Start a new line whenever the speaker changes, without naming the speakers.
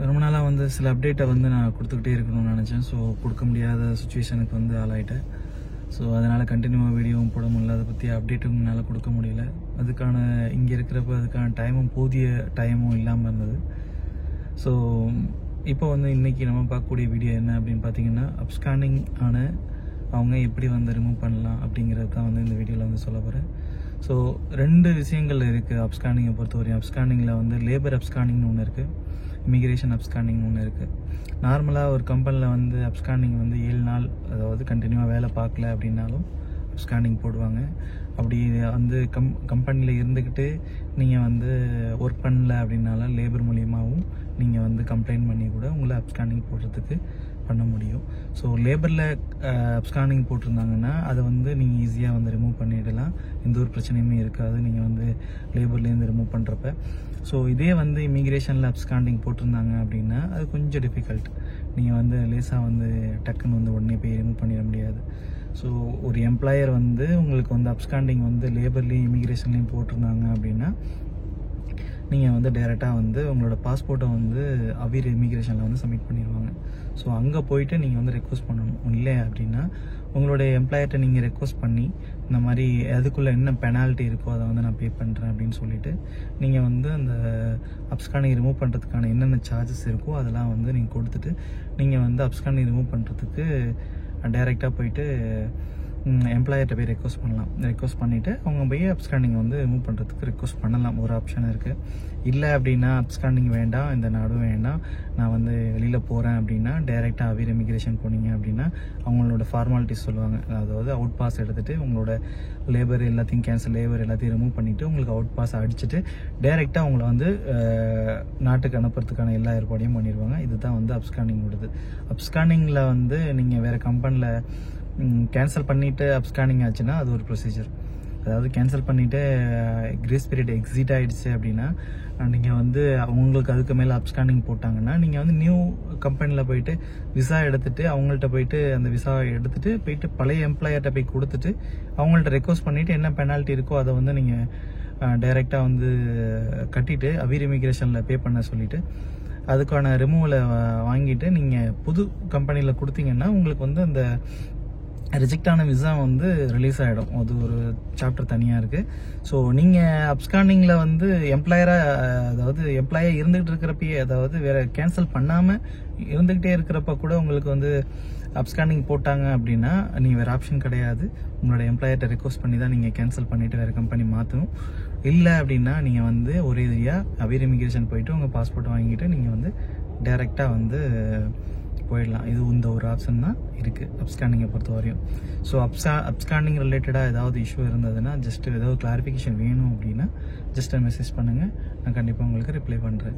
ரொம்ப நாளாக வந்து சில அப்டேட்டை வந்து நான் கொடுத்துக்கிட்டே இருக்கணும்னு நினச்சேன். ஸோ கொடுக்க முடியாத சுச்சுவேஷனுக்கு வந்து ஆளாயிட்டேன். ஸோ அதனால் கண்டினியூவாக வீடியோவும் போட முடியல, அதை பற்றி அப்டேட்டும் என்னால் கொடுக்க முடியல. அதுக்கான இங்கே இருக்கிறப்ப அதுக்கான டைமும் போதிய டைமும் இல்லாமல் இருந்தது. ஸோ இப்போ வந்து இன்றைக்கி நம்ம பார்க்கக்கூடிய வீடியோ என்ன அப்படின்னு பார்த்தீங்கன்னா, அப்ஸ்காண்டிங் ஆன அவங்க எப்படி வந்து ரிமூவ் பண்ணலாம் அப்படிங்கிறது தான் வந்து இந்த வீடியோவில் வந்து சொல்ல போகிறேன். ஸோ 2 விஷயங்கள் இருக்குது அப்ஸ்காண்டிங்கை பொறுத்தவரையும். அப்ஸ்காண்டிங்கில் வந்து லேபர் அப்ஸ்காண்டிங்னு ஒன்று இருக்குது, இமிக்ரேஷன் அப்ஸ்காண்டிங்னு ஒன்று இருக்குது. நார்மலாக ஒரு கம்பெனியில் வந்து அப்ஸ்காண்டிங் வந்து 7 நாள், அதாவது கண்டினியூவாக வேலை பார்க்கல அப்படின்னாலும் அப்ஸ்காண்டிங் போடுவாங்க. அப்படி வந்து கம்பெனியில் இருந்துக்கிட்டு நீங்கள் வந்து ஒர்க் பண்ணல அப்படின்னாலும் லேபர் மூலியமாகவும் நீங்கள் வந்து கம்ப்ளைண்ட் பண்ணி கூட உங்களை அப்ஸ்காண்டிங் போடுறதுக்கு பண்ண முடியும். ஸோ லேபரில் அப்ஸ்காண்டிங் போட்டிருந்தாங்கன்னா அதை வந்து நீங்கள் ஈஸியாக வந்து ரிமூவ் பண்ணிடலாம், எந்த ஒரு பிரச்சனையுமே இருக்காது நீங்கள் வந்து லேபர்லேருந்து ரிமூவ் பண்ணுறப்ப. ஸோ இதே வந்து இமிக்ரேஷனில் அப்ஸ்காண்டிங் போட்டிருந்தாங்க அப்படின்னா அது கொஞ்சம் டிஃபிகல்ட். நீங்கள் வந்து லேசாக வந்து டக்குன்னு வந்து உடனே போய் ரிமூவ் பண்ணிட முடியாது. ஸோ ஒரு எம்ப்ளாயர் வந்து உங்களுக்கு வந்து அப்ஸ்காண்டிங் வந்து லேபர்லேயும் இமிக்ரேஷன்லேயும் போட்டிருந்தாங்க அப்படின்னா நீங்கள் வந்து டைரெக்டாக வந்து உங்களோட பாஸ்போர்ட்டை வந்து அவீர் இமிக்ரேஷனில் வந்து சப்மிட் பண்ணிடுவாங்க. ஸோ அங்கே போயிட்டு நீங்கள் வந்து ரெக்வஸ்ட் பண்ணணும். இல்லை அப்படின்னா உங்களுடைய எம்ப்ளாயர்கிட்ட நீங்கள் ரெக்வஸ்ட் பண்ணி இந்த மாதிரி அதுக்குள்ளே என்ன பெனால்ட்டி இருக்கோ அதை வந்து நான் பே பண்ணுறேன் அப்படின்னு சொல்லிவிட்டு நீங்கள் வந்து அந்த அப்ஸ்காண்டிங் ரிமூவ் பண்ணுறதுக்கான என்னென்ன சார்ஜஸ் இருக்கோ அதெல்லாம் வந்து நீங்கள் கொடுத்துட்டு நீங்கள் வந்து அப்ஸ்காண்டிங் ரிமூவ் பண்ணுறதுக்கு டைரெக்டாக போயிட்டு எம்ப்ளாயர்கிட்ட போய் ரெக்வஸ்ட் பண்ணலாம். ரெக்வஸ்ட் பண்ணிவிட்டு அவங்க போய் அப்ஸ்காண்டிங் வந்து ரிமூவ் பண்ணுறதுக்கு ரெக்வஸ்ட் பண்ணலாம். ஒரு ஆப்ஷன் இருக்குது. இல்லை அப்படின்னா அப்ஸ்காண்டிங் வேண்டாம், இந்த நாடும் வேண்டாம், நான் வந்து வெளியில் போகிறேன் அப்படின்னா டைரெக்டாக அவீர் இமிக்ரேஷன் போனீங்க அப்படின்னா அவங்களோட ஃபார்மாலிட்டிஸ் சொல்லுவாங்க. அதாவது அவுட் பாஸ் எடுத்துகிட்டு உங்களோட லேபர் எல்லாத்தையும் கேன்சல், லேபர் எல்லாத்தையும் ரிமூவ் பண்ணிவிட்டு உங்களுக்கு அவுட் பாஸ் அடிச்சுட்டு டைரெக்டாக அவங்கள வந்து நாட்டுக்கு அனுப்புறதுக்கான எல்லா ஏற்பாடையும் பண்ணிடுவாங்க. இதுதான் வந்து அப்ஸ்காண்டிங்கோடது. அப்ஸ்காண்டிங்கில் வந்து நீங்கள் வேறு கம்பெனியில் கேன்சல் பண்ணிவிட்டு அப்ஸ்காண்டிங் ஆச்சுன்னா அது ஒரு ப்ரொசீஜர். அதாவது கேன்சல் பண்ணிவிட்டு கிரேஸ் பீரியட் எக்ஸிட் ஆகிடுச்சு அப்படின்னா நீங்கள் வந்து அவங்களுக்கு அதுக்கு மேலே அப்ஸ்காண்டிங் போட்டாங்கன்னா நீங்கள் வந்து நியூ கம்பெனியில் போயிட்டு விசா எடுத்துகிட்டு அவங்கள்ட்ட போயிட்டு அந்த விசா எடுத்துகிட்டு போயிட்டு பழைய எம்ப்ளாயர்கிட்ட போய் கொடுத்துட்டு அவங்கள்ட்ட ரெக்வஸ்ட் பண்ணிவிட்டு என்ன பெனால்ட்டி இருக்கோ அதை வந்து நீங்கள் டைரெக்டாக வந்து கட்டிட்டு அவீர் இமிக்ரேஷனில் பே பண்ண சொல்லிவிட்டு அதுக்கான ரிமூவலை வாங்கிட்டு நீங்கள் புது கம்பெனியில் கொடுத்தீங்கன்னா உங்களுக்கு வந்து அந்த ரிஜெக்ட் ஆன விசா வந்து ரிலீஸ் ஆகிடும். அது ஒரு சாப்டர் தனியாக இருக்குது. ஸோ நீங்கள் அப்ஸ்காண்டிங்கில் வந்து அதாவது எம்ப்ளாயாக இருந்துகிட்டு இருக்கிறப்பயே, அதாவது வேறு கேன்சல் பண்ணாமல் இருந்துக்கிட்டே இருக்கிறப்ப கூட உங்களுக்கு வந்து அப்ஸ்காண்டிங் போட்டாங்க அப்படின்னா நீங்கள் வேறு ஆப்ஷன் கிடையாது. உங்களோட எம்ப்ளாயர்கிட்ட ரெக்வஸ்ட் பண்ணி தான் நீங்கள் கேன்சல் பண்ணிவிட்டு வேறு கம்பெனி மாற்றணும். இல்லை அப்படின்னா நீங்கள் வந்து ஒரே ஏரியா அவீர் இமிக்ரேஷன் போயிட்டு உங்கள் பாஸ்போர்ட் வாங்கிட்டு நீங்கள் வந்து டைரெக்டாக வந்து போயிடலாம். இது இந்த ஒரு ஆப்ஷன் தான் இருக்குது அப்ஸ்காண்டிங்கை பொறுத்த வரையும். ஸோ அப்ஸ்காண்டிங் ரிலேட்டடாக ஏதாவது இஷ்யூ இருந்ததுன்னா ஜஸ்ட் ஏதாவது கிளாரிஃபிகேஷன் வேணும் அப்படின்னா ஜஸ்ட் மெசேஜ் பண்ணுங்கள், நான் கண்டிப்பாக உங்களுக்கு ரிப்ளை பண்ணுறேன்.